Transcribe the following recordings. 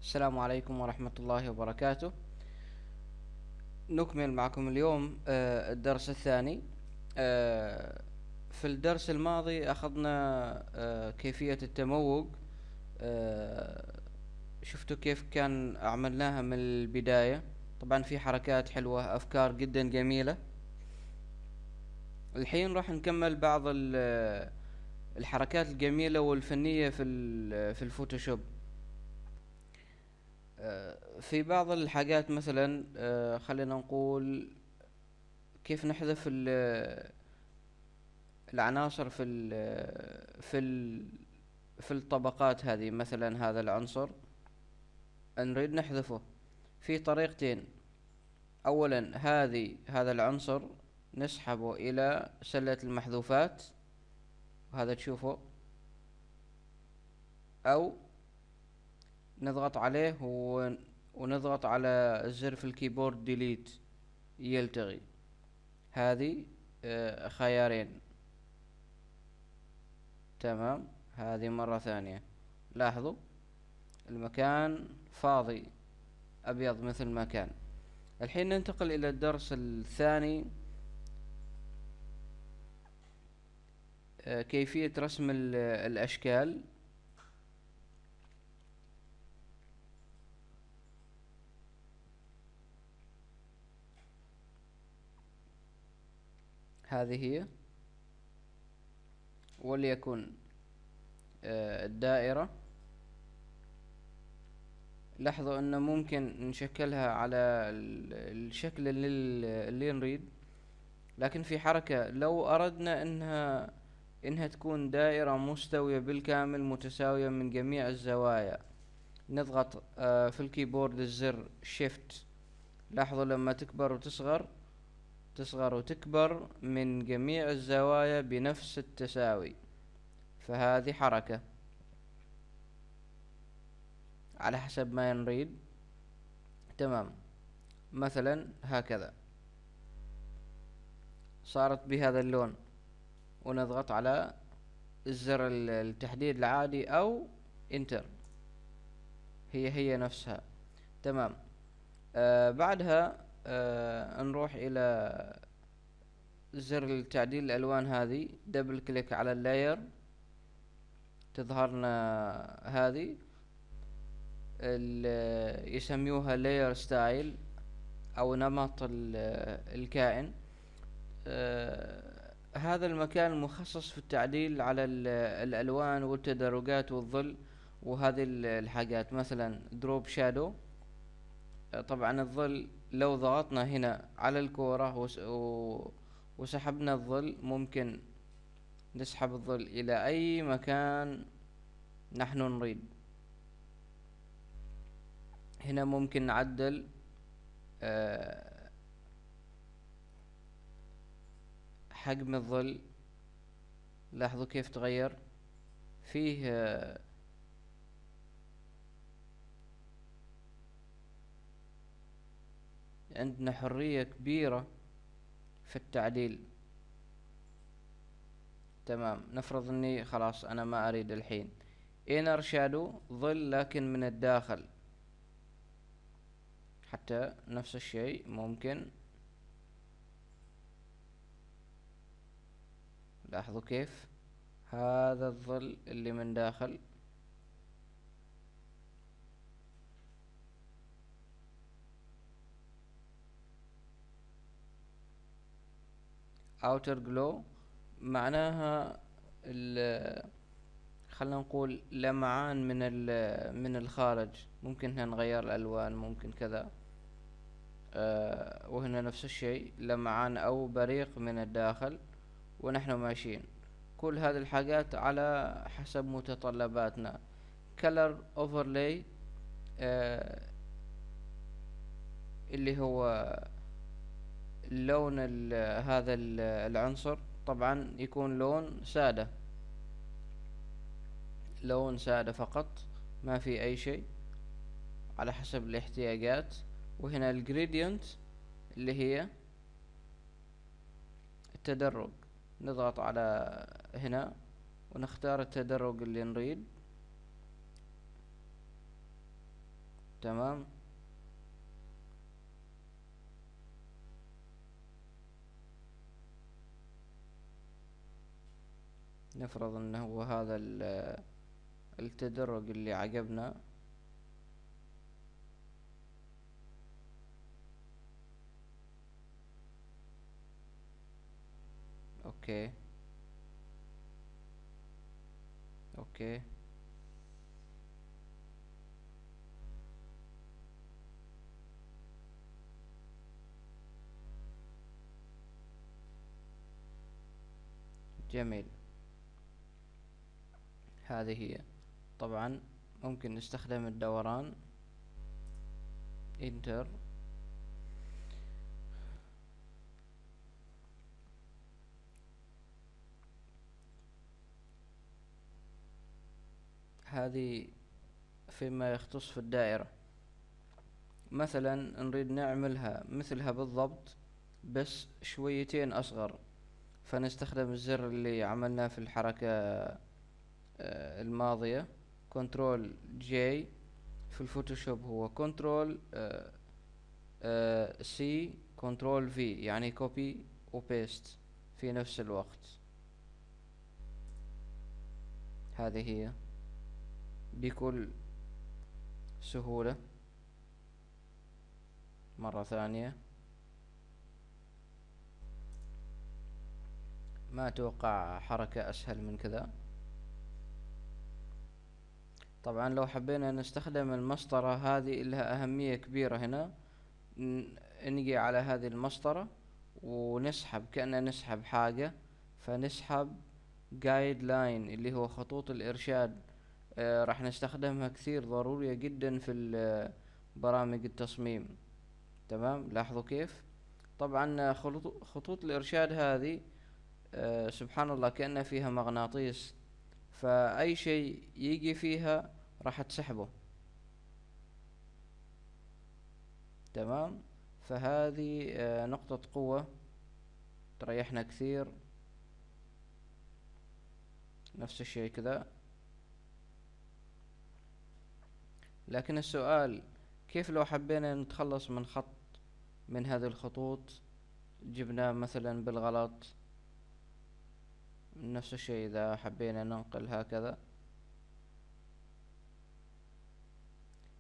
السلام عليكم ورحمة الله وبركاته. نكمل معكم اليوم الدرس الثاني. آه، في الدرس الماضي أخذنا كيفية التموج. آه، شفتوا كيف كان عملناها من البداية. طبعا في حركات حلوة، أفكار جدا جميلة. الحين راح نكمل بعض الحركات الجميلة والفنية في الفوتوشوب. في بعض الحاجات مثلا، خلينا نقول كيف نحذف العناصر في الطبقات هذه. مثلا هذا العنصر نريد نحذفه في طريقتين. اولا هذا العنصر نسحبه الى سلة المحذوفات، وهذا تشوفه، او نضغط عليه ونضغط على الزر في الكيبورد ديليت يلتغي. هذه خيارين. تمام. هذه مرة ثانية. لاحظوا المكان فاضي أبيض مثل ما كان. الحين ننتقل إلى الدرس الثاني. كيفية رسم الأشكال. هذه هي، وليكن الدائرة. لاحظوا أنه ممكن نشكلها على الشكل اللي نريد، لكن في حركة. لو أردنا إنها تكون دائرة مستوية بالكامل، متساوية من جميع الزوايا، نضغط في الكيبورد الزر شيفت. لاحظوا لما تكبر وتصغر، تصغر وتكبر من جميع الزوايا بنفس التساوي. فهذه حركة على حسب ما نريد. تمام. مثلا هكذا صارت بهذا اللون، ونضغط على الزر التحديد العادي او انتر. هي نفسها. تمام. بعدها نروح الى زر تعديل الالوان. هذه دبل كليك على اللاير، تظهرنا هذه يسميوها لاير ستايل او نمط الكائن. هذا المكان مخصص في التعديل على الالوان والتدرجات والظل وهذه الحاجات. مثلا دروب شادو. طبعا الظل لو ضغطنا هنا على الكورة وسحبنا الظل، ممكن نسحب الظل الى اي مكان نحن نريد. هنا ممكن نعدل حجم الظل. لاحظوا كيف تغير. فيه عندنا حرية كبيرة في التعديل. تمام. نفرض اني خلاص انا ما اريد الحين inner shadow، ظل لكن من الداخل. حتى نفس الشيء ممكن. لاحظوا كيف هذا الظل اللي من داخل. outer glow معناها خلنا نقول لمعان من الخارج. ممكن هنا نغير الالوان، ممكن كذا. وهنا نفس الشيء، لمعان او بريق من الداخل ونحن ماشيين. كل هذه الحاجات على حسب متطلباتنا. color overlay اللي هو لون هذا العنصر. طبعا يكون لون سادة، لون سادة فقط، ما في اي شيء، على حسب الاحتياجات. وهنا الجريدينت اللي هي التدرج. نضغط على هنا ونختار التدرج اللي نريد. تمام. نفرض انه هو هذا التدرج اللي عجبنا. اوكي اوكي. جميل. هذه هي. طبعا ممكن نستخدم الدوران. انتر. هذه فيما يختص في الدائرة. مثلا نريد نعملها مثلها بالضبط بس شويتين أصغر، فنستخدم الزر اللي عملناه في الحركة الماضية، كنترول جي. في الفوتوشوب هو كنترول سي كنترول في، يعني كوبي وبيست في نفس الوقت. هذه هي بكل سهولة. مرة ثانية. ما أتوقع حركة أسهل من كذا. طبعا لو حبينا نستخدم المسطرة هذه لها أهمية كبيرة هنا. نجي على هذه المسطرة ونسحب كأننا نسحب حاجة، فنسحب جايد لاين اللي هو خطوط الإرشاد. راح نستخدمها كثير، ضرورية جدا في برامج التصميم. تمام. لاحظوا كيف. طبعا خطوط الإرشاد هذه سبحان الله كأن فيها مغناطيس، فأي شيء يجي فيها راح تسحبه. تمام. فهذه نقطة قوة تريحنا كثير. نفس الشيء كذا. لكن السؤال، كيف لو حبينا نتخلص من خط من هذه الخطوط جبناه مثلا بالغلط؟ نفس الشيء إذا حبينا ننقل هكذا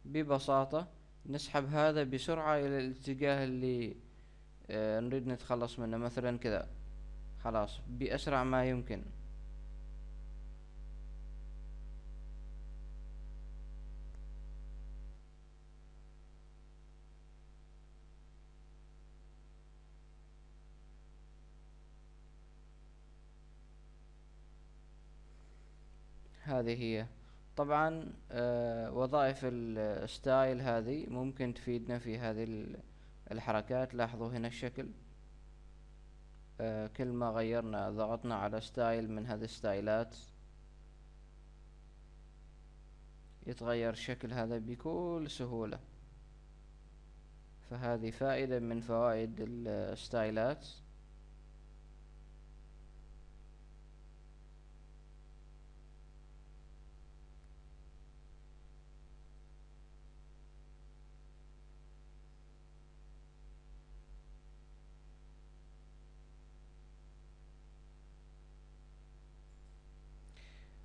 ببساطة، نسحب هذا بسرعة إلى الاتجاه اللي نريد نتخلص منه، مثلا كذا، خلاص بأسرع ما يمكن. هذه هي. طبعا وظائف الستايل هذه ممكن تفيدنا في هذه الحركات. لاحظوا هنا الشكل. كل ما غيرنا ضغطنا على ستايل من هذه الستايلات يتغير الشكل هذا بكل سهولة. فهذه فائدة من فوائد الستايلات.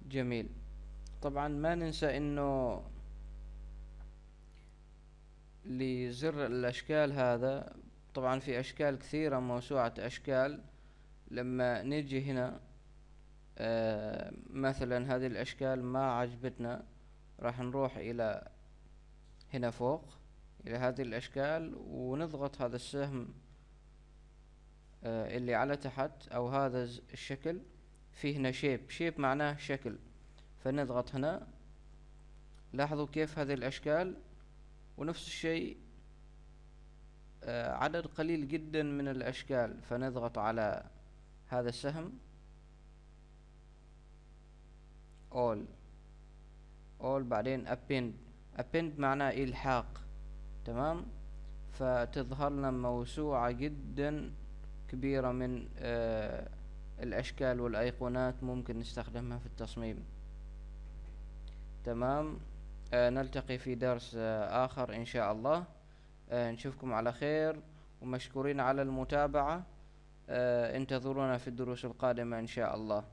جميل. طبعا ما ننسى انه لزر الاشكال هذا، طبعا في اشكال كثيرة، موسوعة اشكال. لما نجي هنا مثلا هذه الاشكال ما عجبتنا، راح نروح الى هنا فوق الى هذه الاشكال ونضغط هذا السهم اللي على تحت، او هذا الشكل. فيه هنا شيب معناه شكل، فنضغط هنا. لاحظوا كيف هذه الاشكال. ونفس الشيء عدد قليل جدا من الاشكال، فنضغط على هذا السهم all بعدين append معناه الحاق. تمام. فتظهر لنا موسوعة جدا كبيرة من الاشكال والايقونات ممكن نستخدمها في التصميم. تمام. نلتقي في درس آخر إن شاء الله. نشوفكم على خير، ومشكورين على المتابعة. انتظرونا في الدروس القادمة إن شاء الله.